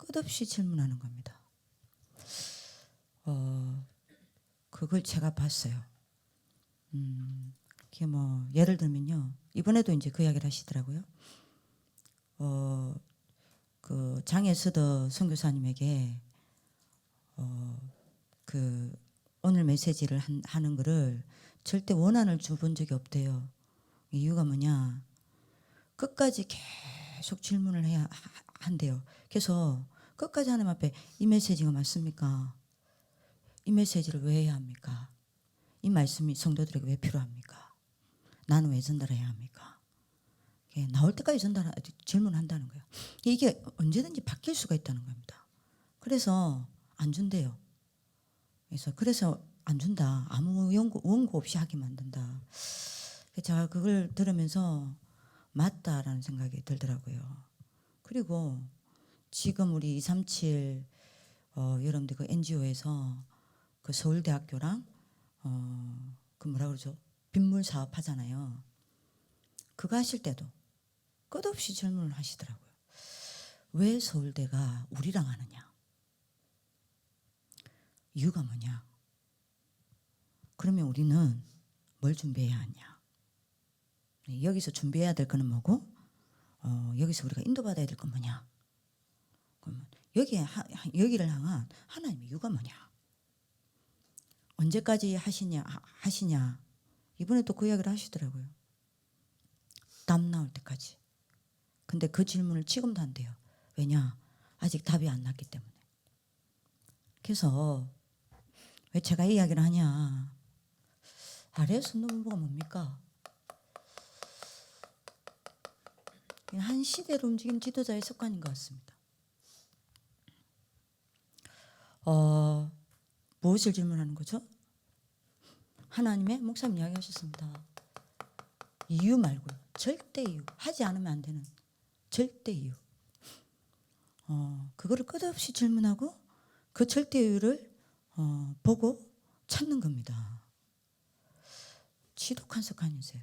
끝없이 질문하는 겁니다. 그걸 제가 봤어요. 그게 뭐 예를 들면요. 이번에도 이제 그 이야기를 하시더라고요. 그 장혜수더 선교사님에게 그 오늘 메시지를 하는 거를 절대 원한을 줘본 적이 없대요. 이유가 뭐냐? 끝까지 계속 질문을 해야 한대요. 그래서 끝까지 하나님 앞에 이 메시지가 맞습니까? 이 메시지를 왜 해야 합니까? 이 말씀이 성도들에게 왜 필요합니까? 나는 왜 전달해야 합니까? 나올 때까지 질문한다는 거예요. 이게 언제든지 바뀔 수가 있다는 겁니다. 그래서 안 준대요. 그래서 안 준다. 아무 원고 없이 하게 만든다. 제가 그걸 들으면서 맞다라는 생각이 들더라고요. 그리고 지금 우리 237 여러분들 그 NGO에서 그 서울대학교랑 그 뭐라 그러죠? 빗물 사업 하잖아요. 그거 하실 때도 끝없이 질문을 하시더라고요. 왜 서울대가 우리랑 하느냐? 이유가 뭐냐? 그러면 우리는 뭘 준비해야 하냐? 여기서 준비해야 될 거는 뭐고? 여기서 우리가 인도받아야 될 건 뭐냐? 그러면 여기를 향한 하나님의 이유가 뭐냐? 언제까지 하시냐? 이번에 또 그 이야기를 하시더라고요. 답 나올 때까지. 근데 그 질문을 지금도 한대요. 왜냐? 아직 답이 안 났기 때문에. 그래서 왜 제가 이 이야기를 하냐? 아래에서 논부가 뭡니까? 한 시대를 움직인 지도자의 습관인 것 같습니다. 무엇을 질문하는 거죠? 하나님의 목사님 이야기하셨습니다. 이유 말고요. 절대 이유. 하지 않으면 안 되는 절대 이유. 그거를 끝없이 질문하고 그 절대 이유를 보고 찾는 겁니다. 지독한 습관이세요.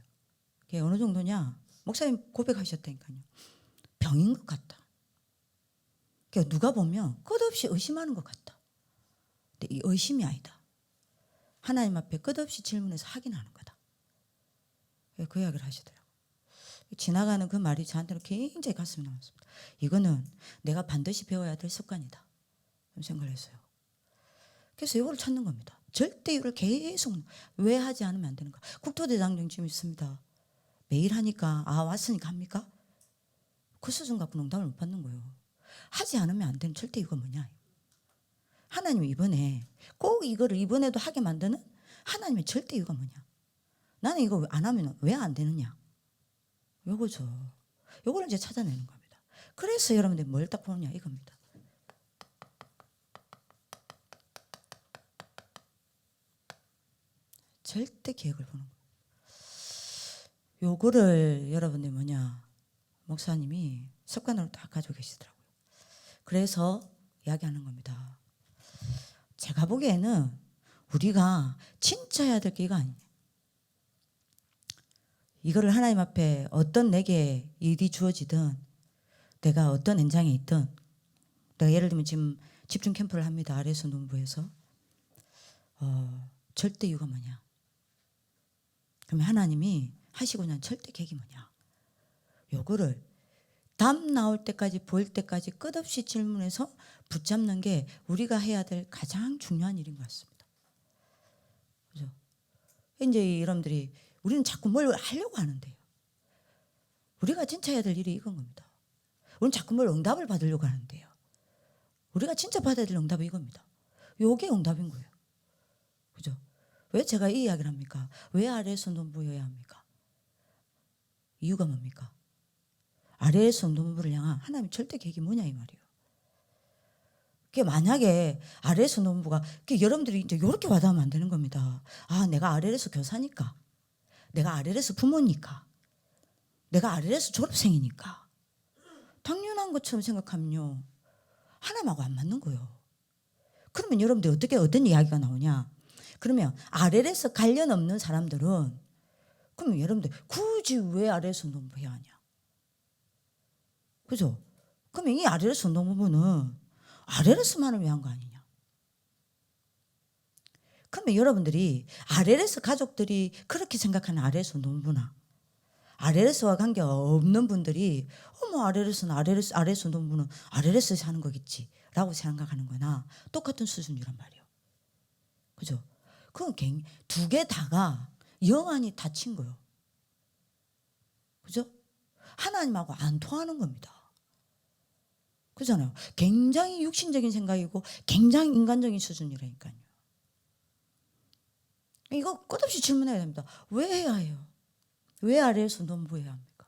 그게 어느 정도냐? 목사님 고백하셨다니까요. 병인 것 같다. 그러니까 누가 보면 끝없이 의심하는 것 같다. 근데 이 의심이 아니다. 하나님 앞에 끝없이 질문해서 확인하는 거다. 그 이야기를 하시더라고요. 지나가는 그 말이 저한테는 굉장히 가슴이 남았습니다. 이거는 내가 반드시 배워야 될 습관이다. 생각을 했어요. 그래서 이걸 찾는 겁니다. 절대유를 계속 왜 하지 않으면 안 되는가. 국토대장정 지금 있습니다. 매일 하니까 왔으니까 합니까? 그 수준 갖고 농담을 못 받는 거예요. 하지 않으면 안 되는 절대유가 뭐냐. 하나님이 이번에 꼭 이거를 이번에도 하게 만드는 하나님의 절대유가 뭐냐. 나는 이거 안 하면 왜 안 되느냐. 요거죠. 요거를 이제 찾아내는 겁니다. 그래서 여러분들이 뭘 딱 보느냐 이겁니다. 절대 계획을 보는 거예요. 요거를 여러분들 뭐냐 목사님이 습관으로 딱 가지고 계시더라고요. 그래서 이야기하는 겁니다. 제가 보기에는 우리가 진짜 해야 될 게 이거 아니냐. 이거를 하나님 앞에 어떤 내게 일이 주어지든 내가 어떤 현장에 있든 내가 예를 들면 지금 집중 캠프를 합니다. 아래에서 농부에서 절대 이유가 뭐냐. 그러면 하나님이 하시고자 하는 절대 계획이 뭐냐. 요거를 답 나올 때까지 보일 때까지 끝없이 질문해서 붙잡는 게 우리가 해야 될 가장 중요한 일인 것 같습니다. 그죠? 이제 여러분들이 우리는 자꾸 뭘 하려고 하는데요. 우리가 진짜 해야 될 일이 이건 겁니다. 우리는 자꾸 뭘 응답을 받으려고 하는데요. 우리가 진짜 받아야 될 응답이 이겁니다. 요게 응답인 거예요. 그죠? 왜 제가 이 이야기를 합니까? 왜 아래에서 농부여야 합니까? 이유가 뭡니까? 아래에서 농부를 향한 하나님의 절대 계획이 뭐냐 이 말이에요. 그게 만약에 아래에서 농부가 여러분들이 이제 이렇게 와닿으면 안 되는 겁니다. 내가 아래에서 교사니까, 내가 아래에서 부모니까, 내가 아래에서 졸업생이니까 당연한 것처럼 생각하면요 하나님하고 안 맞는 거예요. 그러면 여러분들 어떤 이야기가 나오냐? 그러면 아래에서 관련 없는 사람들은 그러면 여러분들 굳이 왜 아래에서 농부해야 하냐? 그죠? 그러면 이 아래에서 농부는 RLS만을 위한 거 아니냐. 그러면 여러분들이 RLS 가족들이 그렇게 생각하는 RLS 운동부나 RLS와 관계없는 분들이 뭐 RLS는 RLS 운동부는 RLS에서 하는 거겠지 라고 생각하는 거나 똑같은 수준이란 말이에요. 그죠? 그건 두 개 다가 영안이 닫힌 거예요. 그죠? 하나님하고 안 통하는 겁니다. 그잖아요. 굉장히 육신적인 생각이고 굉장히 인간적인 수준이라니까요. 이거 끝없이 질문해야 됩니다. 왜 해야 해요? 왜 RLS 운동부 해야 합니까?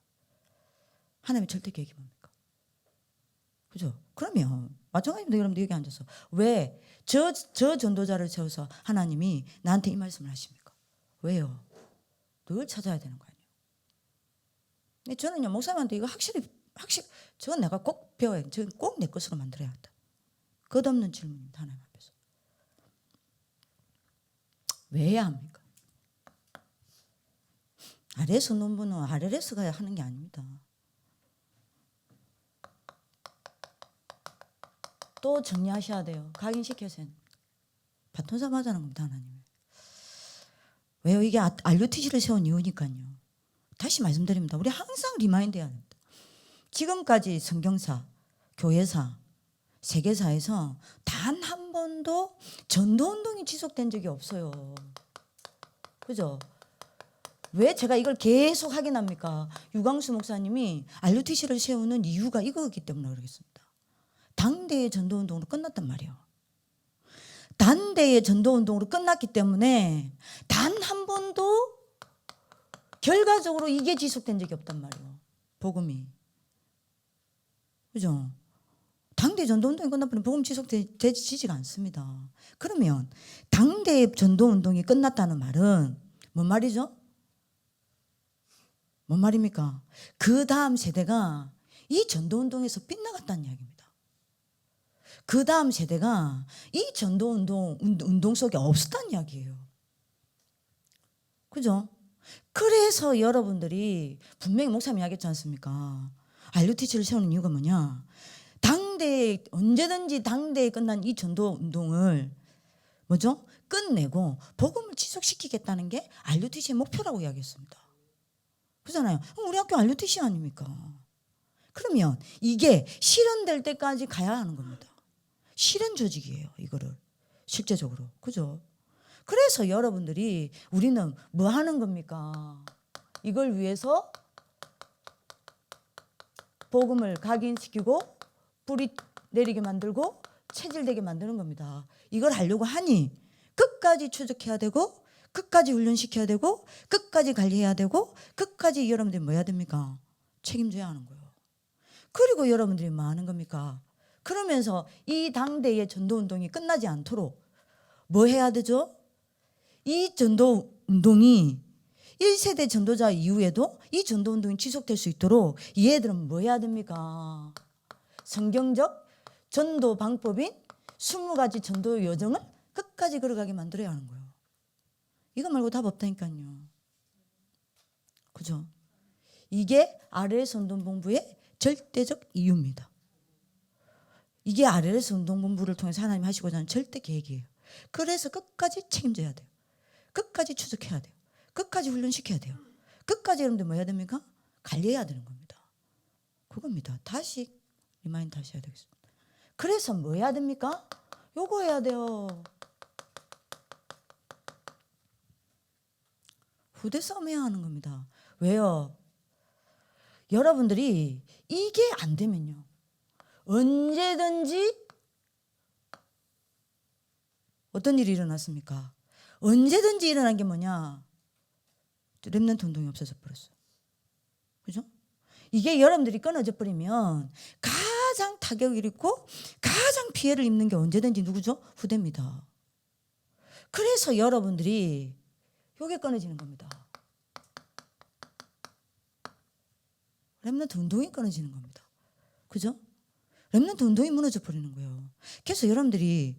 하나님의 절대 계획이 뭡니까? 그죠? 그러면 마찬가지로 여러분들 여기 앉아서 왜 저 전도자를 세워서 하나님이 나한테 이 말씀을 하십니까? 왜요? 늘 찾아야 되는 거 아니에요? 저는요 목사님한테 이거 확실히 저건 내가 꼭 배워야 돼. 저건 꼭 내 것으로 만들어야겠다. 끝없는 질문입니다. 하나님 앞에서. 왜 해야 합니까? RLS 논문은 RLS가 하는 게 아닙니다. 또 정리하셔야 돼요. 각인시켜서 바톤사 맞아는 겁니다. 하나님. 왜요? 이게 RUTC를 세운 이유니까요. 다시 말씀드립니다. 우리 항상 리마인드 해야 됩니다. 지금까지 성경사, 교회사, 세계사에서 단 한 번도 전도운동이 지속된 적이 없어요. 그죠? 왜 제가 이걸 계속 확인합니까? 유광수 목사님이 RUTC를 세우는 이유가 이거기 때문에 그러겠습니다. 당대의 전도운동으로 끝났단 말이에요. 당대의 전도운동으로 끝났기 때문에 단 한 번도 결과적으로 이게 지속된 적이 없단 말이에요. 복음이. 그죠? 당대 전도운동이 끝나버리면 복음 지속되지가 않습니다. 그러면 당대의 전도운동이 끝났다는 말은 뭔 말이죠? 뭔 말입니까? 그 다음 세대가 이 전도운동에서 빗나갔다는 이야기입니다. 그 다음 세대가 이 전도운동 속에 없었다는 이야기예요. 그죠? 그래서 여러분들이 분명히 목사님이 이야기했지 않습니까? RUTC를 세우는 이유가 뭐냐? 언제든지 당대에 끝난 이 전도운동을 뭐죠? 끝내고 복음을 지속시키겠다는 게 RUTC의 목표라고 이야기했습니다. 그렇잖아요. 우리 학교 RUTC 아닙니까? 그러면 이게 실현될 때까지 가야 하는 겁니다. 실현 조직이에요. 이거를 실제적으로. 그죠? 그래서 여러분들이 우리는 뭐 하는 겁니까? 이걸 위해서 복음을 각인시키고 불이 내리게 만들고 체질되게 만드는 겁니다. 이걸 하려고 하니 끝까지 추적해야 되고 끝까지 훈련시켜야 되고 끝까지 관리해야 되고 끝까지 여러분들이 뭐 해야 됩니까? 책임져야 하는 거예요. 그리고 여러분들이 뭐 하는 겁니까? 그러면서 이 당대의 전도운동이 끝나지 않도록 뭐 해야 되죠? 이 전도운동이 1세대 전도자 이후에도 이 전도운동이 지속될 수 있도록 얘들은 뭐 해야 됩니까? 성경적 전도 방법인 20가지 전도 여정을 끝까지 걸어가게 만들어야 하는 거예요. 이거 말고 답 없다니까요. 그죠? 이게 RLS 운동본부의 절대적 이유입니다. 이게 RLS 운동본부를 통해서 하나님 하시고자 하는 절대 계획이에요. 그래서 끝까지 책임져야 돼요. 끝까지 추적해야 돼요. 끝까지 훈련시켜야 돼요. 끝까지 여러분들 뭐 해야 됩니까? 관리해야 되는 겁니다. 그겁니다. 다시 리마인드 하셔야 되겠습니다. 그래서 뭐 해야 됩니까? 요거 해야 돼요. 후대 싸움 해야 하는 겁니다. 왜요? 여러분들이 이게 안 되면요. 언제든지 어떤 일이 일어났습니까? 언제든지 일어난 게 뭐냐? 렘넌트 운동이 없어져 버렸어요. 그죠? 이게 여러분들이 끊어져 버리면 가장 타격을 입고 가장 피해를 입는 게 언제든지 누구죠? 후대입니다. 그래서 여러분들이 요게 끊어지는 겁니다. 렘넌트 운동이 끊어지는 겁니다. 그죠? 렘넌트 운동이 무너져 버리는 거예요. 그래서 여러분들이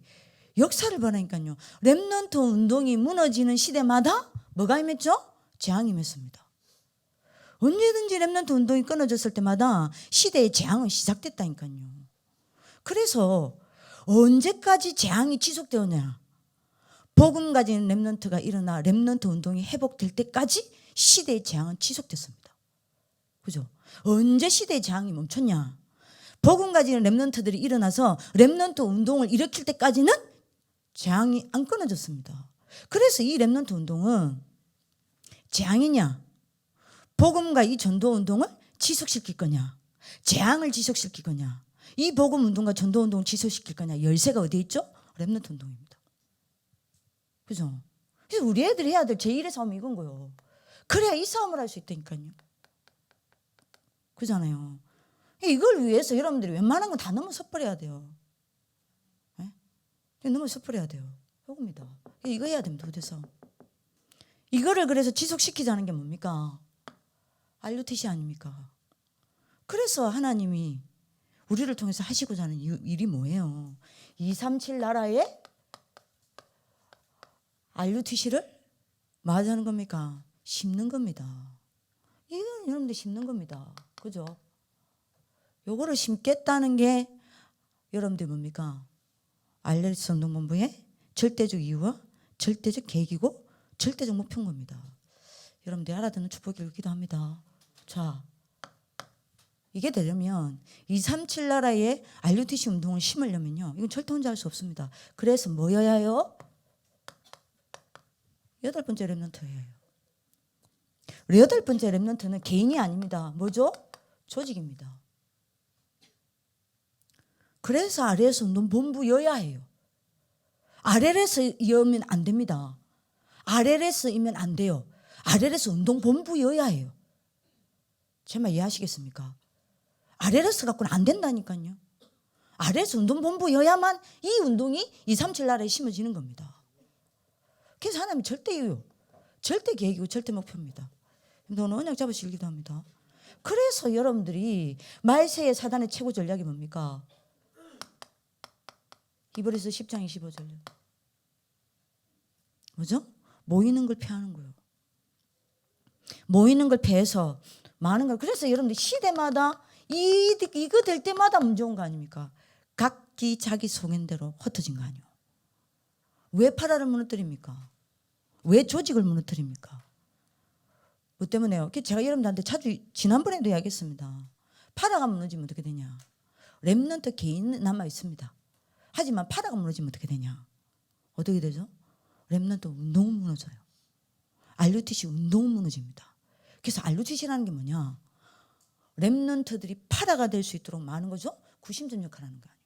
역사를 보라니까요. 렘넌트 운동이 무너지는 시대마다 뭐가 임했죠? 재앙이 임했습니다. 언제든지 렘넌트 운동이 끊어졌을 때마다 시대의 재앙은 시작됐다니까요. 그래서 언제까지 재앙이 지속되었냐? 복음 가진 렘넌트가 일어나 렘넌트 운동이 회복될 때까지 시대의 재앙은 지속됐습니다. 그죠? 언제 시대의 재앙이 멈췄냐? 복음 가진 렘넌트들이 일어나서 렘넌트 운동을 일으킬 때까지는 재앙이 안 끊어졌습니다. 그래서 이 렘넌트 운동은 재앙이냐? 복음과 이 전도 운동을 지속시킬 거냐? 재앙을 지속시킬 거냐? 이 복음 운동과 전도 운동을 지속시킬 거냐? 열쇠가 어디에 있죠? 렘넌트 운동입니다. 그죠? 그래서 우리 애들이 해야 될 제1의 싸움이 이건 거예요. 그래야 이 싸움을 할 수 있다니까요. 그잖아요. 이걸 위해서 여러분들이 웬만한 건 다 넘어 서버려야 돼요. 네? 넘어 서버려야 돼요. 이겁니다. 이거 해야 됩니다. 그래서 이거를 그래서 지속시키자는 게 뭡니까? RUTC 아닙니까? 그래서 하나님이 우리를 통해서 하시고자 하는 일이 뭐예요? 237 나라에 RUTC를 맞이하는 겁니까? 심는 겁니다. 이건 여러분들 심는 겁니다. 그죠? 요거를 심겠다는 게 여러분들 뭡니까? RLS 운동본부의 절대적 이유와 절대적 계획이고 절대적 목표인 겁니다. 여러분들 알아듣는 축복을 기도합니다. 자, 이게 되려면 237 나라에 RUTC 운동을 심으려면요, 이건 절대 혼자 할 수 없습니다. 그래서 뭐여야 해요? 8번째 렘넌트예요. 8번째 렘넌트는 개인이 아닙니다. 뭐죠? 조직입니다. 그래서 RLS 운동 본부여야 해요. RLS이면 안 됩니다. RLS이면 안 돼요. RLS 운동 본부여야 해요. 제 말 이해하시겠습니까? RLS 갖고는 안 된다니까요. RLS 운동 본부여야만 이 운동이 237 나라에 심어지는 겁니다. 그래서 하나님이 절대 이유, 절대 계획이고 절대 목표입니다. 너는 언약 잡으시길 기도합니다. 그래서 여러분들이 말세의 사단의 최고 전략이 뭡니까? 히브리서 10장 25절. 뭐죠? 모이는 걸 피하는 거예요. 모이는 걸 피해서 많은 걸. 그래서 여러분들 시대마다 이거 될 때마다 문제 온 거 아닙니까? 각기 자기 소견대로 흩어진 거 아니에요. 왜 파라를 무너뜨립니까? 왜 조직을 무너뜨립니까? 뭐 때문에요? 제가 여러분들한테 자주 지난번에도 이야기했습니다. 파라가 무너지면 어떻게 되냐? 렘넌트 개인 남아 있습니다. 하지만 파라가 무너지면 어떻게 되냐? 어떻게 되죠? 렘넌트 운동은 무너져요. RUTC 운동은 무너집니다. 그래서 RUTC라는 게 뭐냐? 렘넌트들이 파라가 될 수 있도록 많은 거죠? 구심점 역할을 하는 거 아니에요.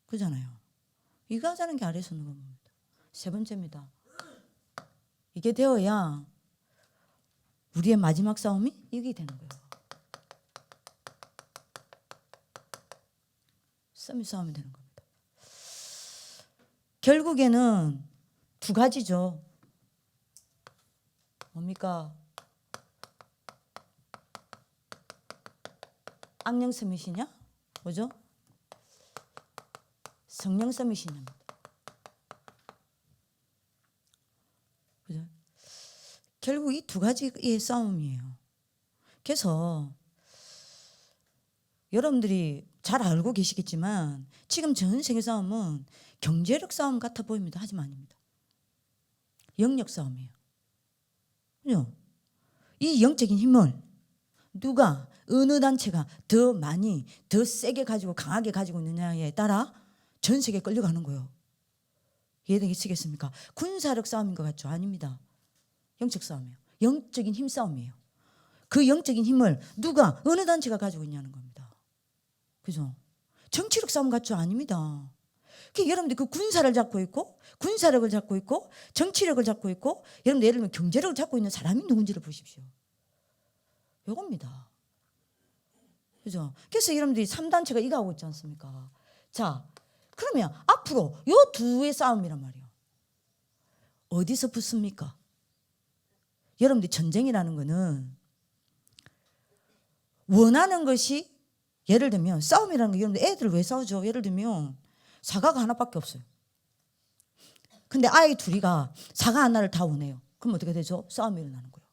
그잖아요. 이거 하자는 게 RLS 운동 겁니다. 세 번째입니다. 이게 되어야 우리의 마지막 싸움이 이게 되는 거예요. 싸움이 되는 겁니다. 결국에는 두 가지죠. 뭡니까? 악령 서밋이냐? 뭐죠? 성령 서밋이냐입니다. 그죠? 결국 이 두 가지의 싸움이에요. 그래서 여러분들이 잘 알고 계시겠지만 지금 전 세계 싸움은 경제력 싸움 같아 보입니다. 하지만 아닙니다. 영역 싸움이에요. 그죠? 이 영적인 힘을 누가 어느 단체가 더 많이 더 세게 가지고 강하게 가지고 있느냐에 따라 전 세계에 끌려가는 거예요. 이해되시겠습니까? 군사력 싸움인 것 같죠? 아닙니다. 영적 싸움이에요. 영적인 힘 싸움이에요. 그 영적인 힘을 누가 어느 단체가 가지고 있냐는 겁니다. 그죠? 정치력 싸움 같죠? 아닙니다. 여러분들 그 군사를 잡고 있고 군사력을 잡고 있고 정치력을 잡고 있고 여러분들 예를 들면 경제력을 잡고 있는 사람이 누군지를 보십시오. 요겁니다. 그죠? 그래서 여러분들이 3단체가 이거 하고 있지 않습니까? 자, 그러면 앞으로 요 두의 싸움이란 말이에요. 어디서 붙습니까? 여러분들 전쟁이라는 거는 원하는 것이 예를 들면 싸움이라는 거 여러분들 애들 왜 싸우죠? 예를 들면 사과가 하나밖에 없어요. 근데 아이 둘이가 사과 하나를 다 원해요. 그럼 어떻게 되죠? 싸움이 일어나는 거예요.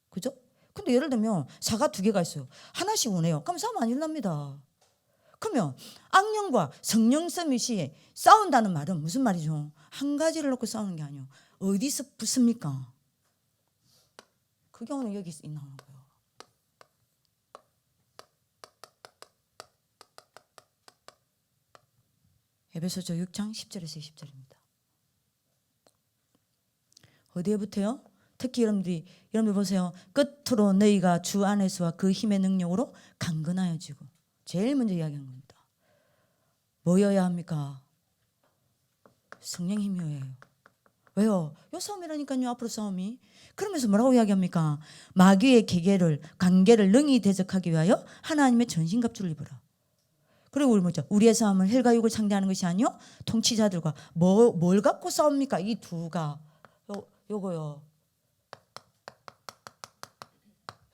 그죠? 근데 예를 들면 사과 2개가 있어요. 하나씩 원해요. 그럼 싸움 안 일어납니다. 그러면 악령과 성령 서밋이 싸운다는 말은 무슨 말이죠? 한 가지를 놓고 싸우는 게 아니에요. 어디서 붙습니까? 그 경우는 여기 나오는 거예요. 에베소서 6장 10절에서 20절입니다. 어디에 붙어요? 특히 여러분들 보세요. 끝으로 너희가 주 안에서와 그 힘의 능력으로 강건하여지고. 제일 먼저 이야기한 겁니다. 뭐여야 합니까? 성령 힘이어야 해요. 왜요? 요 싸움이라니까요. 앞으로 싸움이. 그러면서 뭐라고 이야기합니까? 마귀의 관계를 능히 대적하기 위하여 하나님의 전신갑주를 입어라. 그리고 우리 뭐죠? 우리의 싸움은 혈과 육을 상대하는 것이 아니요 통치자들과 뭘 갖고 싸웁니까? 이 두가 요거요.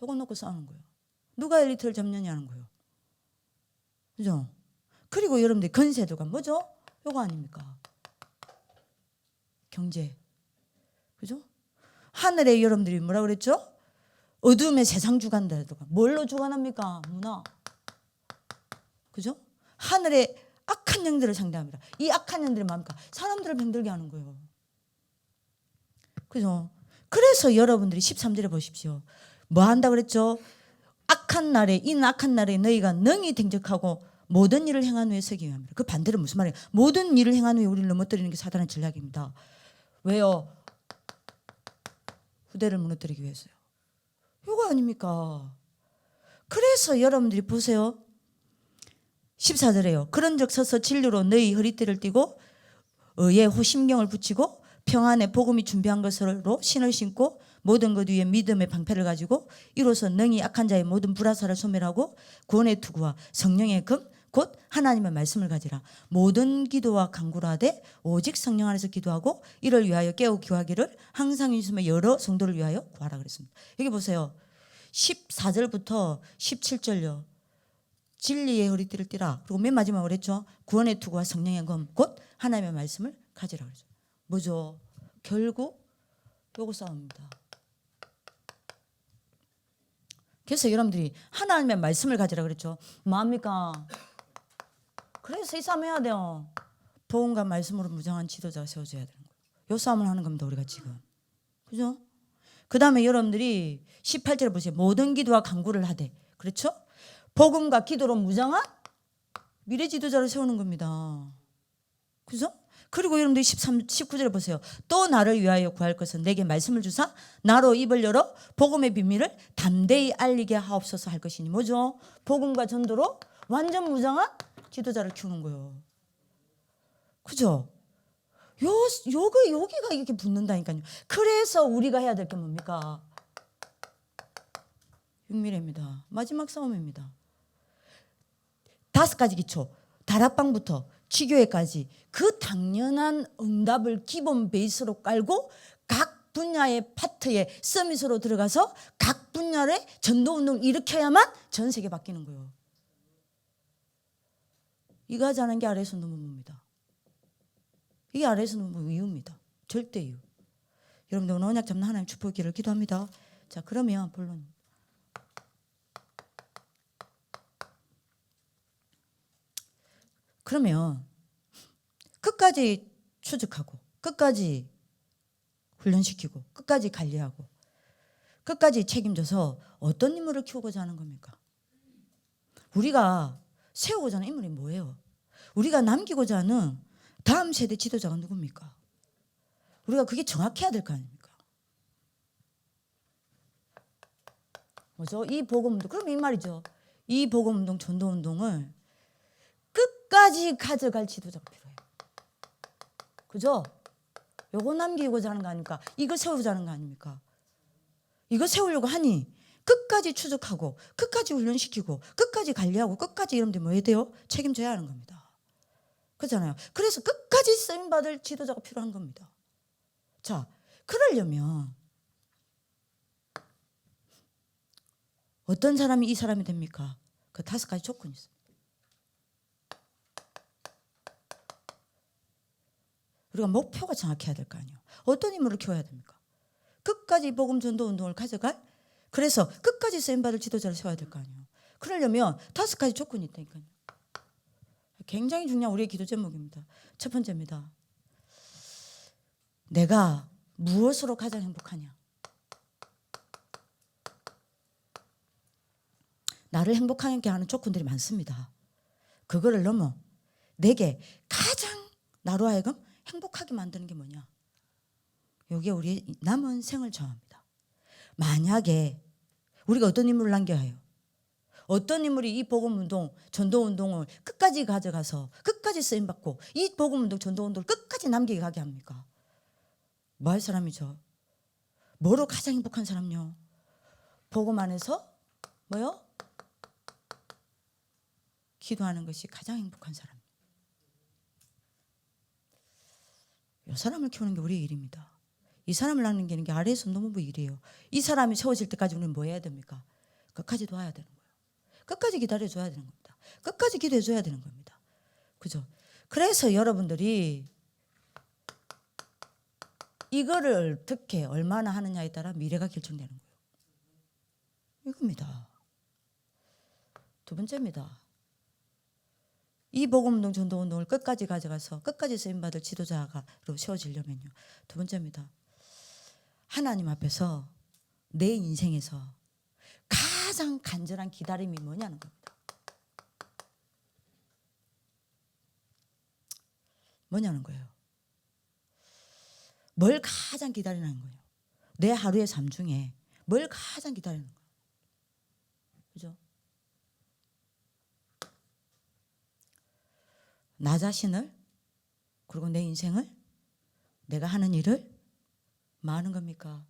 요거 놓고 싸우는 거예요. 누가 엘리트를 잡느냐는 거예요. 그죠? 그리고 여러분들 건세도가 뭐죠? 요거 아닙니까? 경제. 그죠? 하늘에 여러분들이 뭐라 그랬죠? 어둠의 세상 주관자들과 뭘로 주관합니까? 문화. 그죠? 하늘의 악한 영들을 상대합니다. 이 악한 영들이 뭡니까? 사람들을 병들게 하는 거예요. 그죠? 그래서 여러분들이 13절에 보십시오. 뭐 한다 그랬죠? 이 악한 날에 너희가 능히 대적하고 모든 일을 행한 후에 서기 위함이라. 그 반대로 무슨 말이에요? 모든 일을 행한 후에 우리를 넘어뜨리는 게 사단의 전략입니다. 왜요? 후대를 무너뜨리기 위해서요. 이거 아닙니까? 그래서 여러분들이 보세요. 14절에요. 그런즉 서서 진리로 너희 허리띠를 띠고 의에 호심경을 붙이고 평안의 복음이 준비한 것으로 신을 신고 모든 것 위에 믿음의 방패를 가지고 이로써 능히 악한 자의 모든 불화살을 소멸하고 구원의 투구와 성령의 금 곧 하나님의 말씀을 가지라. 모든 기도와 간구를 하되 오직 성령 안에서 기도하고 이를 위하여 깨어 기도하기를 항상 있음에 여러 성도를 위하여 구하라 그랬습니다. 여기 보세요. 14절부터 17절요. 진리의 허리띠를 띠라. 그리고 맨 마지막으로 그랬죠. 구원의 투구와 성령의 검 곧 하나님의 말씀을 가지라 그랬죠. 뭐죠? 결국 요거 싸움입니다. 그래서 여러분들이 하나님의 말씀을 가지라 그랬죠. 뭐합니까? 그래서 이 싸움 해야 돼요. 복음과 말씀으로 무장한 지도자가 세워져야 되는 거예요. 요 싸움을 하는 겁니다. 우리가 지금. 그죠? 그 다음에 여러분들이 18절에 보세요. 모든 기도와 간구를 하되. 그렇죠? 복음과 기도로 무장한 미래 지도자를 세우는 겁니다. 그죠? 그리고 여러분들이 19절에 보세요. 또 나를 위하여 구할 것은 내게 말씀을 주사 나로 입을 열어 복음의 비밀을 담대히 알리게 하옵소서 할 것이니 뭐죠? 복음과 전도로 완전 무장한 지도자를 키우는 거예요. 그죠? 여기가 이렇게 붙는다니까요. 그래서 우리가 해야 될 게 뭡니까? 육미래입니다. 마지막 싸움입니다. 5가지 기초. 다락방부터 취교회까지 그 당연한 응답을 기본 베이스로 깔고 각 분야의 파트에 서밋으로 들어가서 각 분야의 전도운동을 일으켜야만 전 세계 바뀌는 거예요. 이거 하지 않은 게 아래에서 넘어옵니다. 이게 아래에서 넘어오는 이유입니다. 절대 이유. 여러분들 오늘 언약 잡는 하나님 축복기를 기도합니다. 자, 그러면 본론. 그러면 끝까지 추적하고 끝까지 훈련시키고 끝까지 관리하고 끝까지 책임져서 어떤 인물을 키우고자 하는 겁니까? 우리가 세우고자 하는 인물이 뭐예요? 우리가 남기고자 하는 다음 세대 지도자가 누굽니까? 우리가 그게 정확해야 될 거 아닙니까? 뭐죠? 이 복음운동. 그럼 이 말이죠. 이 복음운동, 전도운동을 끝까지 가져갈 지도자가 필요해요. 그죠? 요거 남기고자 하는 거 아닙니까? 이거 세우고자 하는 거 아닙니까? 이거 세우려고 하니 끝까지 추적하고 끝까지 훈련시키고 끝까지 관리하고 끝까지 여러분들 뭐 해야 돼요? 책임져야 하는 겁니다. 그렇잖아요. 그래서 끝까지 쓰임받을 지도자가 필요한 겁니다. 자, 그러려면 어떤 사람이 이 사람이 됩니까? 그 5가지 조건이 있습니다. 우리가 목표가 정확해야 될 거 아니에요. 어떤 인물을 키워야 됩니까? 끝까지 복음 전도 운동을 가져갈, 그래서 끝까지 쓰임받을 지도자를 세워야 될 거 아니에요. 그러려면 5가지 조건이 있다니까요. 굉장히 중요한 우리의 기도 제목입니다. 첫 번째입니다. 내가 무엇으로 가장 행복하냐? 나를 행복하게 하는 조건들이 많습니다. 그거를 넘어 내게 가장 나로 하여금 행복하게 만드는 게 뭐냐? 이게 우리의 남은 생을 정합니다. 만약에 우리가 어떤 인물을 남겨야 해요? 어떤 인물이 이 복음운동, 전도운동을 끝까지 가져가서 끝까지 쓰임받고 이 복음운동, 전도운동을 끝까지 남기게 가게 합니까? 뭐 할 사람이죠? 뭐로 가장 행복한 사람요? 복음 안에서 뭐요? 기도하는 것이 가장 행복한 사람. 이 사람을 키우는 게 우리의 일입니다. 이 사람을 남기는 게 아래에서 노무부 일이에요. 이 사람이 세워질 때까지 우리는 뭐 해야 됩니까? 끝까지 도와야 되는 거예요. 끝까지 기다려줘야 되는 겁니다. 끝까지 기도해줘야 되는 겁니다. 그죠? 그래서 여러분들이 이거를 어떻게 얼마나 하느냐에 따라 미래가 결정되는 거예요. 이겁니다. 두 번째입니다. 이 복음운동, 전도운동을 끝까지 가져가서 끝까지 쓰임받을 지도자로 세워지려면요. 두 번째입니다. 하나님 앞에서 내 인생에서 가장 간절한 기다림이 뭐냐는 겁니다. 뭐냐는 거예요. 뭘 가장 기다리는 거예요. 내 하루의 삶 중에 뭘 가장 기다리는 거예요. 그죠? 나 자신을, 그리고 내 인생을, 내가 하는 일을 뭐 하는 겁니까?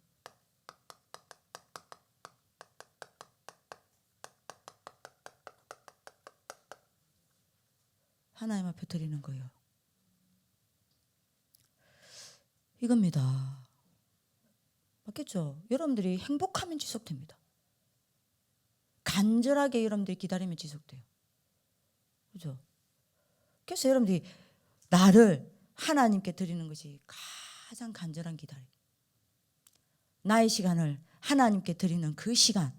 하나님 앞에 드리는 거예요. 이겁니다. 맞겠죠? 여러분들이 행복하면 지속됩니다. 간절하게 여러분들이 기다리면 지속돼요. 그죠? 그래서 여러분들이 나를 하나님께 드리는 것이 가장 간절한 기다림. 나의 시간을 하나님께 드리는 그 시간.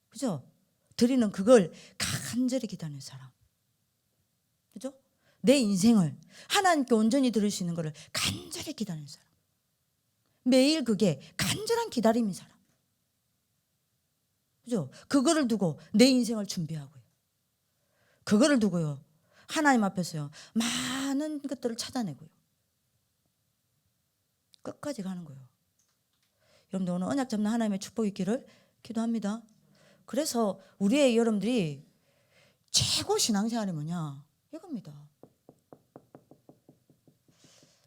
그죠? 드리는 그걸 간절히 기다리는 사람. 그죠? 내 인생을 하나님께 온전히 드릴 수 있는 것을 간절히 기다리는 사람. 매일 그게 간절한 기다림인 사람. 그죠? 그거를 두고 내 인생을 준비하고요. 그거를 두고요. 하나님 앞에서요. 많은 것들을 찾아내고요. 끝까지 가는 거예요. 여러분들 오늘 언약 잡는 하나님의 축복이 있기를 기도합니다. 그래서 우리의 여러분들이 최고 신앙생활이 뭐냐? 이겁니다.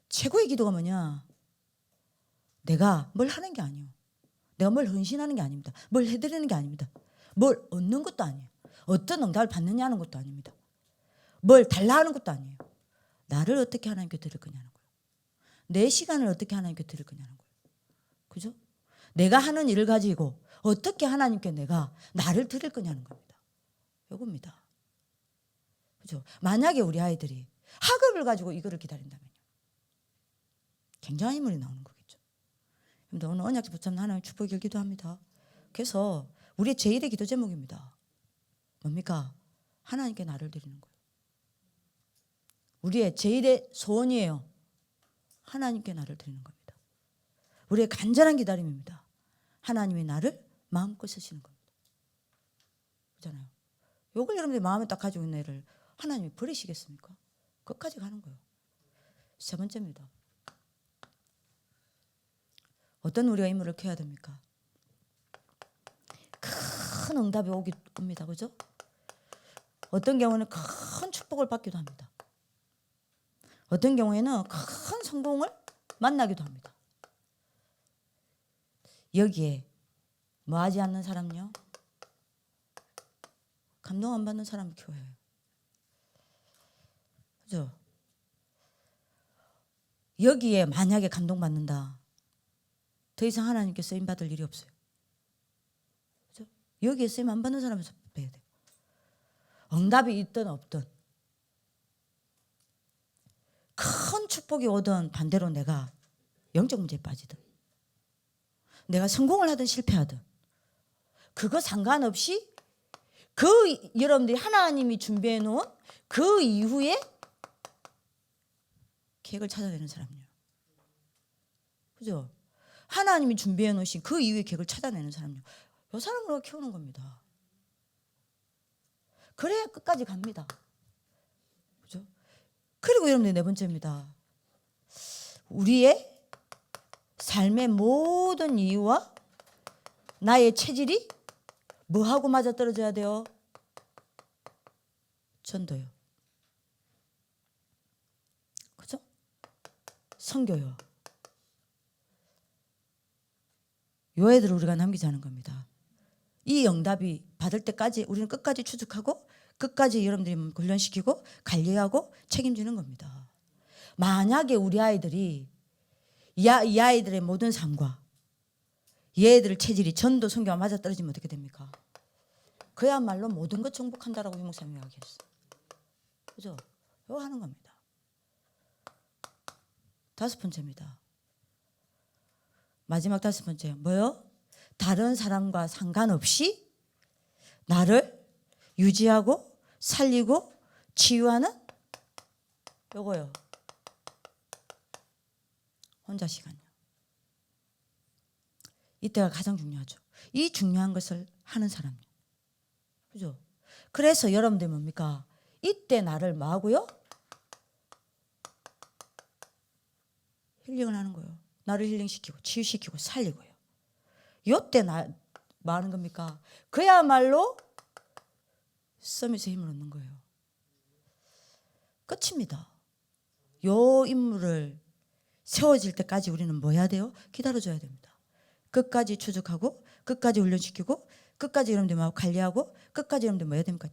최고의 기도가 뭐냐? 내가 뭘 하는 게 아니에요. 내가 뭘 헌신하는 게 아닙니다. 뭘 해드리는 게 아닙니다. 뭘 얻는 것도 아니에요. 어떤 응답을 받느냐는 것도 아닙니다. 뭘 달라 하는 것도 아니에요. 나를 어떻게 하나님께 드릴 거냐는 거예요. 내 시간을 어떻게 하나님께 드릴 거냐는 거예요. 그죠? 내가 하는 일을 가지고 어떻게 하나님께 내가 나를 드릴 거냐는 겁니다. 요겁니다. 그죠? 만약에 우리 아이들이 학업을 가지고 이거를 기다린다면요. 굉장한 인물이 나오는 거겠죠. 오늘 언약궤 붙잡는 하나님의 축복을 기도합니다. 그래서 우리의 제1의 기도 제목입니다. 뭡니까? 하나님께 나를 드리는 거예요. 우리의 제1의 소원이에요. 하나님께 나를 드리는 겁니다. 우리의 간절한 기다림입니다. 하나님이 나를 마음껏 쓰시는 겁니다. 그렇잖아요. 요걸 여러분들이 마음에 딱 가지고 있는 애를 하나님이 버리시겠습니까? 끝까지 가는 거예요. 세 번째입니다. 어떤 우리가 인물을 키워야 됩니까? 큰 응답이 옵니다. 그죠? 어떤 경우는 큰 축복을 받기도 합니다. 어떤 경우에는 큰 성공을 만나기도 합니다. 여기에 뭐 하지 않는 사람요? 감동 안 받는 사람을 키워야 해요. 그죠? 여기에 만약에 감동받는다. 더 이상 하나님께 쓰임받을 일이 없어요. 그죠? 여기에 쓰임 안 받는 사람에서 빼야 돼요. 응답이 있든 없든 큰 축복이 오든 반대로 내가 영적 문제에 빠지든 내가 성공을 하든 실패하든 그거 상관없이 그 여러분들이 하나님이 준비해 놓은 그 이후에 계획을 찾아내는 사람이요. 그죠? 하나님이 준비해 놓으신 그 이후에 계획을 찾아내는 사람이요. 이 사람으로 키우는 겁니다. 그래야 끝까지 갑니다. 그죠? 그리고 여러분들 네 번째입니다. 우리의 삶의 모든 이유와 나의 체질이 뭐하고 맞아떨어져야 돼요? 전도요. 그죠? 선교요. 요 애들을 우리가 남기자는 겁니다. 이 응답이 받을 때까지 우리는 끝까지 추적하고 끝까지 여러분들이 훈련시키고 관리하고 책임지는 겁니다. 만약에 우리 아이들이 이 아이들의 모든 삶과 얘들 체질이 전도 선교와 맞아떨어지면 어떻게 됩니까? 그야말로 모든 것 정복한다라고 유 목사님이 이야기했어요. 그죠? 이거 하는 겁니다. 다섯 번째입니다. 마지막 다섯 번째 뭐요? 다른 사람과 상관없이 나를 유지하고 살리고 치유하는 요거요. 혼자 시간요. 이때가 가장 중요하죠. 이 중요한 것을 하는 사람이요. 그죠? 그래서 여러분들 뭡니까? 이때 나를 뭐 하고요? 힐링을 하는 거예요. 나를 힐링시키고 치유시키고 살리고요. 요때 나 뭐 하는 겁니까? 그야말로 서밋의 힘을 얻는 거예요. 끝입니다. 요 인물을 세워질 때까지 우리는 뭐 해야 돼요? 기다려줘야 됩니다. 끝까지 추적하고 끝까지 훈련시키고 끝까지 여러분들 막 관리하고 끝까지 여러분들 뭐 해야 됩니까?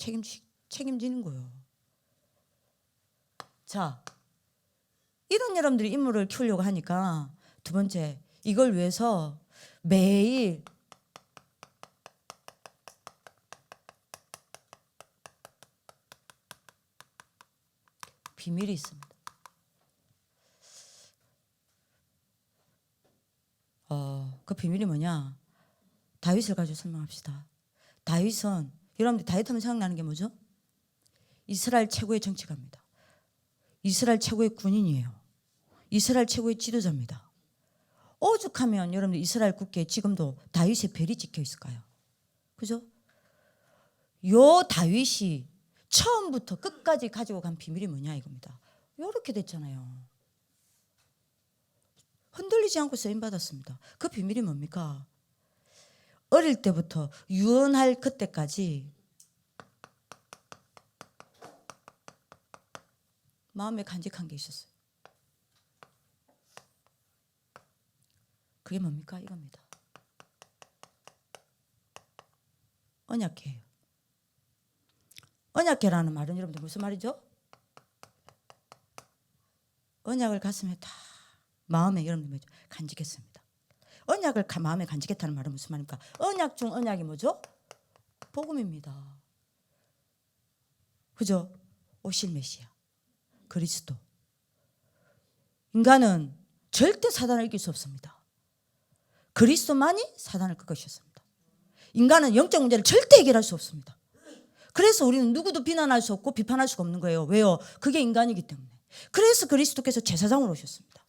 책임지는 거예요. 자, 이런 여러분들이 인물을 키우려고 하니까 두 번째, 이걸 위해서 매일 비밀이 있습니다. 그 비밀이 뭐냐? 다윗을 가지고 설명합시다. 다윗은 여러분들 다윗 하면 생각나는 게 뭐죠? 이스라엘 최고의 정치가입니다. 이스라엘 최고의 군인이에요. 이스라엘 최고의 지도자입니다. 오죽하면 여러분들 이스라엘 국계에 지금도 다윗의 별이 찍혀 있을까요? 그죠? 요 다윗이 처음부터 끝까지 가지고 간 비밀이 뭐냐 이겁니다. 요렇게 됐잖아요. 흔들리지 않고 쓰임 받았습니다. 그 비밀이 뭡니까? 어릴 때부터 유언할 그때까지 마음에 간직한 게 있었어요. 그게 뭡니까? 이겁니다. 언약궤예요. 언약궤라는 말은 여러분들 무슨 말이죠? 언약을 가슴에 다 마음에 여러분들 간직했습니다. 언약을 마음에 간직했다는 말은 무슨 말입니까? 언약 중 언약이 뭐죠? 복음입니다. 그죠? 오실 메시아 그리스도. 인간은 절대 사단을 이길 수 없습니다. 그리스도만이 사단을 끄 것이었습니다. 인간은 영적 문제를 절대 해결할 수 없습니다. 그래서 우리는 누구도 비난할 수 없고 비판할 수가 없는 거예요. 왜요? 그게 인간이기 때문에. 그래서 그리스도께서 제사장으로 오셨습니다.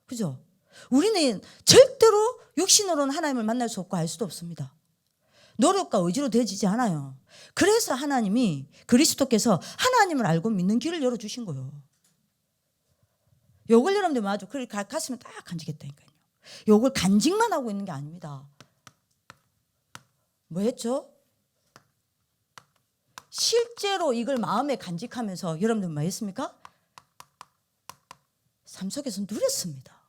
그죠? 우리는 절대로 육신으로는 하나님을 만날 수 없고 알 수도 없습니다. 노력과 의지로 되지지 않아요. 그래서 하나님이 그리스도께서 하나님을 알고 믿는 길을 열어주신 거예요. 요걸 여러분들 마주 가슴에 딱 간직했다니까요. 요걸 간직만 하고 있는 게 아닙니다. 뭐 했죠? 실제로 이걸 마음에 간직하면서 여러분들 뭐 했습니까? 삶 속에서 누렸습니다.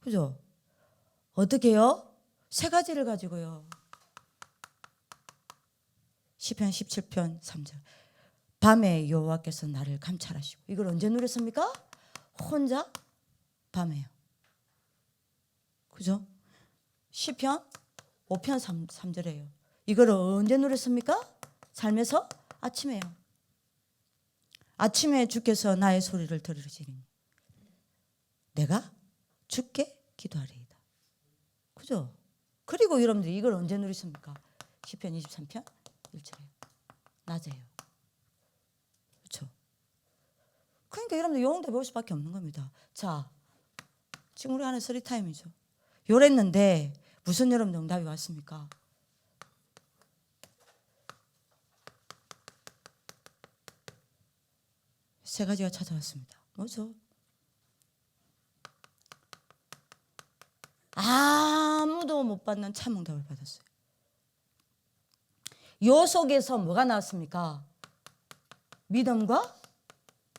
그죠? 어떻게 해요? 세 가지를 가지고요. 시편 17편 3절. 밤에 여호와께서 나를 감찰하시고. 이걸 언제 누렸습니까? 혼자 밤에요. 그죠? 시편 5편 3절에요. 이걸 언제 누렸습니까? 삶에서 아침에요. 아침에 주께서 나의 소리를 들으시리니 내가 주께 기도하리이다. 그죠? 그리고 여러분들이 이걸 언제 누리십니까? 시편 23편 1절에요. 낮에요. 그러니까 여러분들 요런데 배울 수밖에 없는 겁니다. 자, 지금 우리 안에 스리 타임이죠. 요랬는데 무슨 여러분들 응답이 왔습니까? 세 가지가 찾아왔습니다. 뭐죠? 아무도 못 받는 참응답을 받았어요. 요 속에서 뭐가 나왔습니까? 믿음과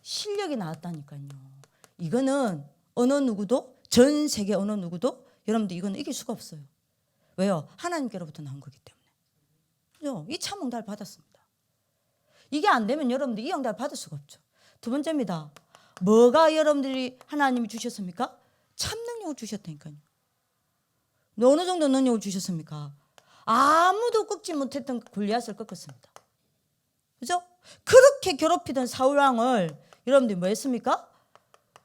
실력이 나왔다니까요. 이거는 어느 누구도, 전 세계 어느 누구도 여러분들 이거는 이길 수가 없어요. 왜요? 하나님께로부터 나온 거기 때문에. 이 참응답을 받았습니다. 이게 안 되면 여러분들 이 응답을 받을 수가 없죠. 두 번째입니다. 뭐가 여러분들이 하나님이 주셨습니까? 참 능력을 주셨다니까요. 어느 정도 능력을 주셨습니까? 아무도 꺾지 못했던 골리앗을 꺾었습니다. 그죠? 그렇게 괴롭히던 사울왕을 여러분들이 뭐 했습니까?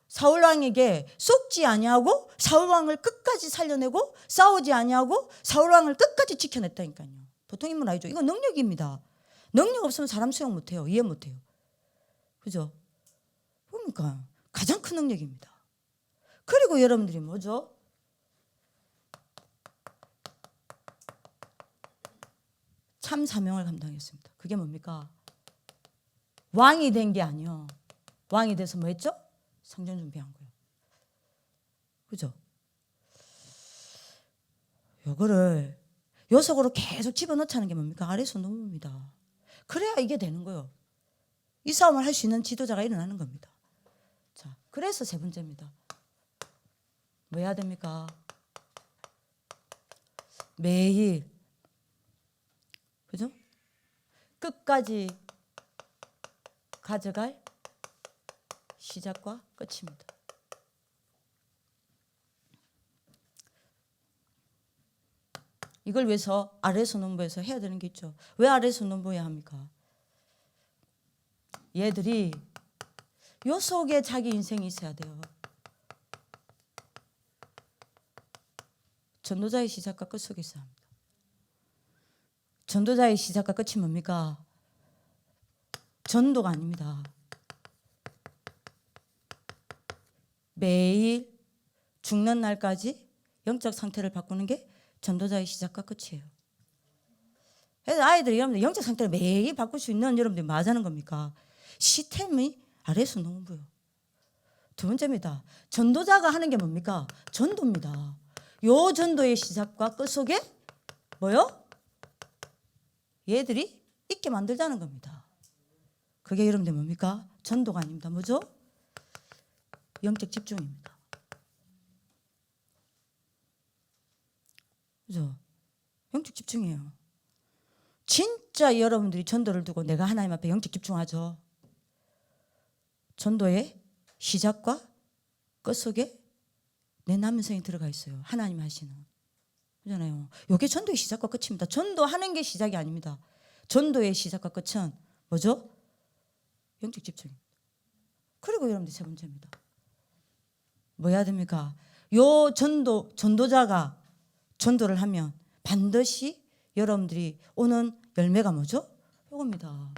사울왕에게 속지 아니하고 사울왕을 끝까지 살려내고 싸우지 아니하고 사울왕을 끝까지 지켜냈다니까요. 보통 인물 아니죠. 이건 능력입니다. 능력 없으면 사람 수용 못해요. 이해 못해요. 그죠? 그러니까 가장 큰 능력입니다. 그리고 여러분들이 뭐죠? 참 사명을 감당했습니다. 그게 뭡니까? 왕이 된 게 아니요. 왕이 돼서 뭐 했죠? 성전 준비한 거예요. 그죠? 요거를 요 속으로 계속 집어넣자는 게 뭡니까? 아래서 놓습니다. 그래야 이게 되는 거예요. 이 싸움을 할 수 있는 지도자가 일어나는 겁니다. 자, 그래서 세 번째입니다. 뭐 해야 됩니까? 매일, 그죠? 끝까지 가져갈 시작과 끝입니다. 이걸 위해서 아래서 논부에서 해야 되는 게 있죠. 왜 아래서 논부해야 합니까? 얘들이 요 속에 자기 인생이 있어야 돼요. 전도자의 시작과 끝 속에 있어야 합니다. 전도자의 시작과 끝이 뭡니까? 전도가 아닙니다. 매일 죽는 날까지 영적 상태를 바꾸는 게 전도자의 시작과 끝이에요. 그래서 아이들이 여러분들 영적 상태를 매일 바꿀 수 있는 여러분들이 뭐 하자는 겁니까? 시스템이 아래서 농부요. 두 번째입니다. 전도자가 하는 게 뭡니까? 전도입니다. 요 전도의 시작과 끝 속에 뭐요? 얘들이 있게 만들자는 겁니다. 그게 여러분들 뭡니까? 전도가 아닙니다. 뭐죠? 영적 집중입니다. 그죠? 영적 집중이에요. 진짜 여러분들이 전도를 두고 내가 하나님 앞에 영적 집중하죠. 전도의 시작과 끝 속에 내 남은성이 들어가 있어요. 하나님이 하시는. 그잖아요. 이게 전도의 시작과 끝입니다. 전도하는 게 시작이 아닙니다. 전도의 시작과 끝은 뭐죠? 영적 집중입니다. 그리고 여러분들 세 번째입니다. 뭐 해야 됩니까? 요 전도자가 전도를 하면 반드시 여러분들이 오는 열매가 뭐죠? 요겁니다.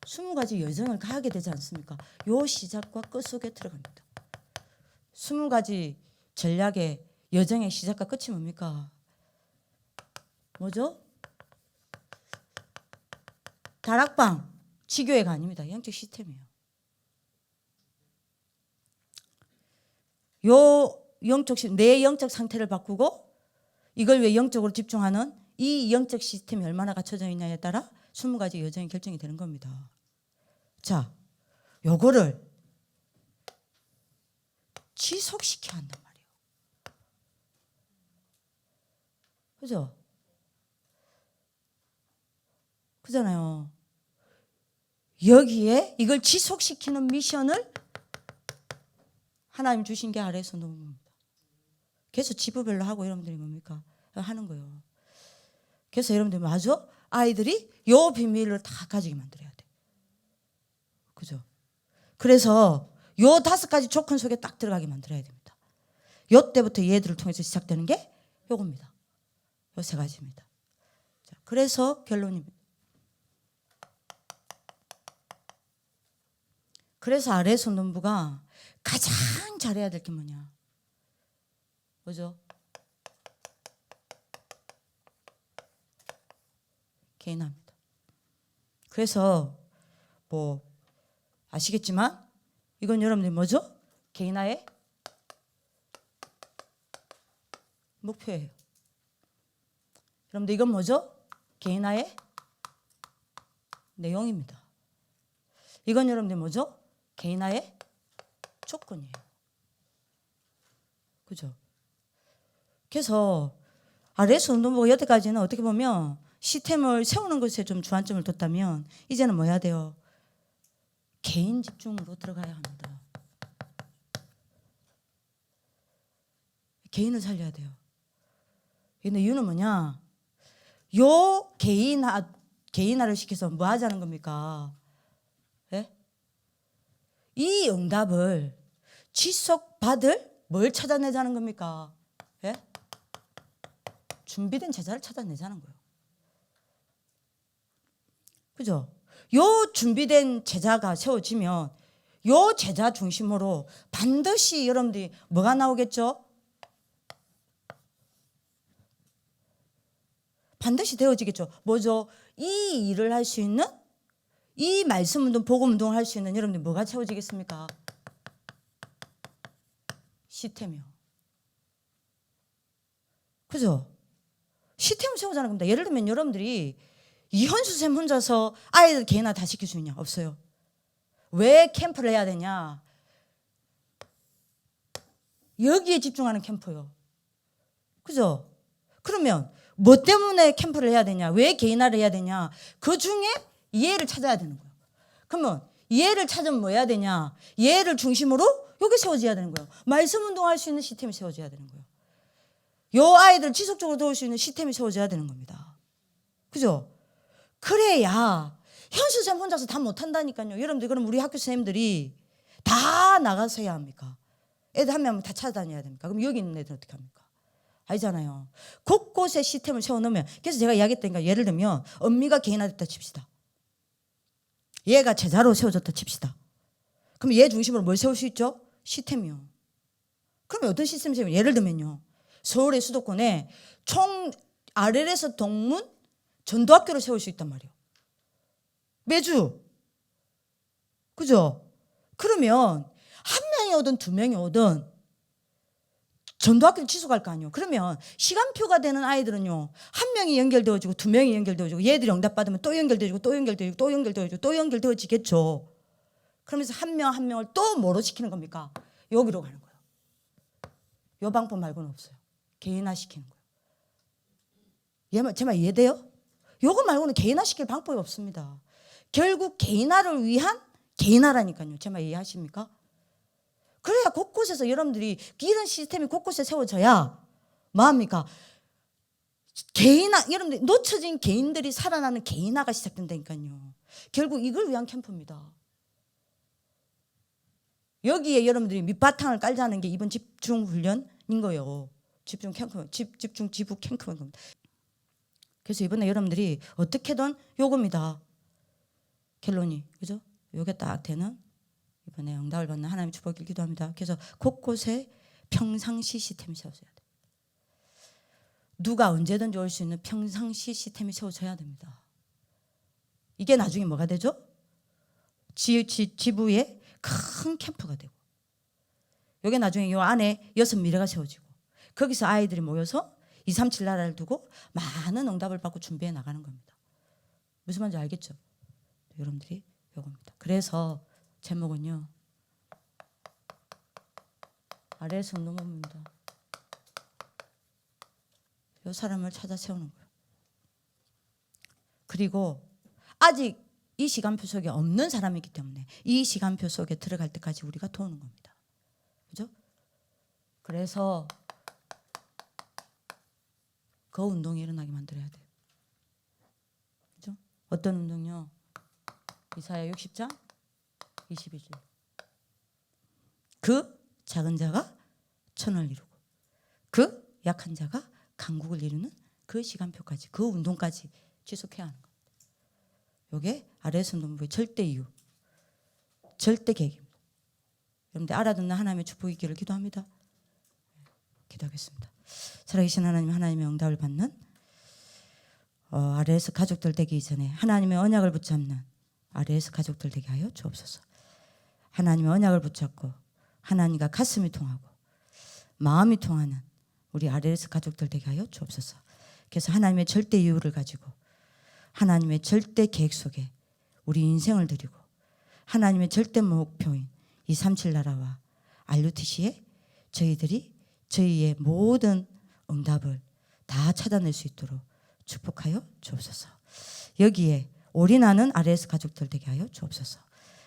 20가지 여정을 가게 되지 않습니까? 요 시작과 끝 속에 들어갑니다. 20가지 전략의 여정의 시작과 끝이 뭡니까? 뭐죠? 다락방, 지교회가 아닙니다. 영적 시스템이에요. 내 영적 상태를 바꾸고 이걸 왜 영적으로 집중하는 이 영적 시스템이 얼마나 갖춰져 있냐에 따라 20가지 여정이 결정이 되는 겁니다. 자, 요거를 지속시켜야 한단 말이에요. 그죠? 그잖아요. 여기에 이걸 지속시키는 미션을 하나님 주신 게 아래에서 놓은 겁니다. 그래서 지부별로 하고 여러분들이 뭡니까? 하는 거예요. 그래서 여러분들 맞아? 아이들이 요 비밀을 다 가지게 만들어야 돼. 그죠? 그래서 요 5가지 조건 속에 딱 들어가게 만들어야 됩니다. 요 때부터 얘들을 통해서 시작되는 게 요겁니다. 요 3가지입니다. 자, 그래서 결론입니다. 그래서 RS 운동부가 가장 잘해야 될 게 뭐냐? 뭐죠? 개인화입니다. 그래서 뭐 아시겠지만 이건 여러분들이 뭐죠? 개인화의 목표예요. 여러분들 이건 뭐죠? 개인화의 내용입니다. 이건 여러분들 뭐죠? 개인화의 조건이에요. 그죠? 그래서 RS 운동부가 여태까지는 어떻게 보면 시스템을 세우는 것에 좀 주안점을 뒀다면 이제는 뭐 해야 돼요? 개인 집중으로 들어가야 합니다. 개인을 살려야 돼요. 근데 이유는 뭐냐? 요 개인화를 시켜서 뭐 하자는 겁니까? 예? 이 응답을 지속받을 뭘 찾아내자는 겁니까? 예? 준비된 제자를 찾아내자는 거예요. 그죠? 요 준비된 제자가 세워지면 요 제자 중심으로 반드시 여러분들이 뭐가 나오겠죠? 반드시 되어지겠죠. 뭐죠? 이 일을 할 수 있는, 이 말씀 운동, 복음 운동을 할 수 있는 여러분들 뭐가 채워지겠습니까? 시스템이요. 그죠? 시스템을 세우자는 겁니다. 예를 들면 여러분들이 이현수 쌤 혼자서 아이들 개인화 다 시킬 수 있냐? 없어요. 왜 캠프를 해야 되냐? 여기에 집중하는 캠프요. 그죠? 그러면 뭐 때문에 캠프를 해야 되냐? 왜 개인화를 해야 되냐? 그 중에 이해를 찾아야 되는 거예요. 그러면 이해를 찾으면 뭐 해야 되냐? 이해를 중심으로 여기 세워져야 되는 거예요. 말씀 운동할 수 있는 시스템이 세워져야 되는 거예요. 요 아이들 지속적으로 도울 수 있는 시스템이 세워져야 되는 겁니다. 그죠? 그래야 현수쌤 혼자서 다 못한다니까요. 여러분들 그럼 우리 학교 선생님들이 다 나가서 해야 합니까? 애들 한 명 다 찾아다녀야 됩니까? 그럼 여기 있는 애들 어떻게 합니까? 아니잖아요. 곳곳에 시스템을 세워놓으면, 그래서 제가 이야기했다니까, 예를 들면 엄미가 개인화됐다 칩시다. 얘가 제자로 세워졌다 칩시다. 그럼 얘 중심으로 뭘 세울 수 있죠? 시스템이요. 그러면 어떤 시스템을 세우면, 예를 들면요, 서울의 수도권에 총 RL에서 동문 전도학교를 세울 수 있단 말이에요. 매주. 그죠? 그러면 한 명이 오든 두 명이 오든 전도학교를 지속할 거 아니에요. 그러면 시간표가 되는 아이들은요, 한 명이 연결되어지고 두 명이 연결되어지고 얘들이 응답받으면 또 연결되어지고 또 연결되어지고 또 연결되어지고 또 연결되어지겠죠. 그러면서 한 명 한 명을 또 뭐로 시키는 겁니까? 여기로 가는 거예요. 요 방법 말고는 없어요. 개인화 시키는 거예요. 제 말 이해돼요? 요거 말고는 개인화 시킬 방법이 없습니다. 결국 개인화를 위한 개인화라니까요. 제 말 이해하십니까? 그래야 곳곳에서 여러분들이 이런 시스템이 곳곳에 세워져야 뭐합니까? 개인화, 여러분들 놓쳐진 개인들이 살아나는 개인화가 시작된다니까요. 결국 이걸 위한 캠프입니다. 여기에 여러분들이 밑바탕을 깔자는 게 이번 집중훈련인 거예요. 집중 캠프, 집중 지부 캠프인 겁니다. 그래서 이번에 여러분들이 어떻게든 요겁니다. 결론이, 그죠? 요게 딱 되는, 이번에 응답을 받는 하나님의 축복을 기도합니다. 그래서 곳곳에 평상시 시스템이 세워져야 돼요. 누가 언제든지 올 수 있는 평상시 시스템이 세워져야 됩니다. 이게 나중에 뭐가 되죠? 지부의 큰 캠프가 되고, 이게 나중에 요 안에 6미래가 세워지고, 거기서 아이들이 모여서 237 나라를 두고 많은 응답을 받고 준비해 나가는 겁니다. 무슨 말인지 알겠죠? 여러분들이 요겁니다. 그래서 제목은요, RS 운동부입니다. 이 사람을 찾아 세우는 거예요. 그리고 아직 이 시간표 속에 없는 사람이기 때문에 이 시간표 속에 들어갈 때까지 우리가 도우는 겁니다. 그죠? 그래서 그 운동이 일어나게 만들어야 돼요. 그죠? 어떤 운동요? 이사야 60장 22절. 그 작은 자가 천을 이루고 그 약한 자가 강국을 이루는 그 시간표까지, 그 운동까지 지속해야 하는 겁니다. 이게 RS 운동부의 절대 이유. 절대 계획입니다. 여러분들 알아듣는 하나님의 축복이 있기를 기도합니다. 기도하겠습니다. 살아계신 하나님, 하나님의 응답을 받는 아래에서 가족들 되기 이전에 하나님의 언약을 붙잡는 아래에서 가족들 되게 하여 주옵소서. 하나님의 언약을 붙잡고 하나님과 가슴이 통하고 마음이 통하는 우리 아래에서 가족들 되게 하여 주옵소서. 그래서 하나님의 절대 이유를 가지고 하나님의 절대 계획 속에 우리 인생을 드리고 하나님의 절대 목표인 이 37 나라와 RUTC에 저희들이 저희의 모든 응답을 다 찾아낼 수 있도록 축복하여 주옵소서. 여기에 올인하는 RS 가족들 되게 하여 주옵소서.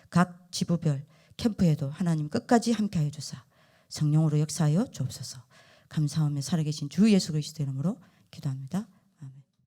각 지부별 캠프에도 하나님 끝까지 함께하여 주사 성령으로 역사하여 주옵소서. 감사하며 살아계신 주 예수 그리스도 이름으로 기도합니다.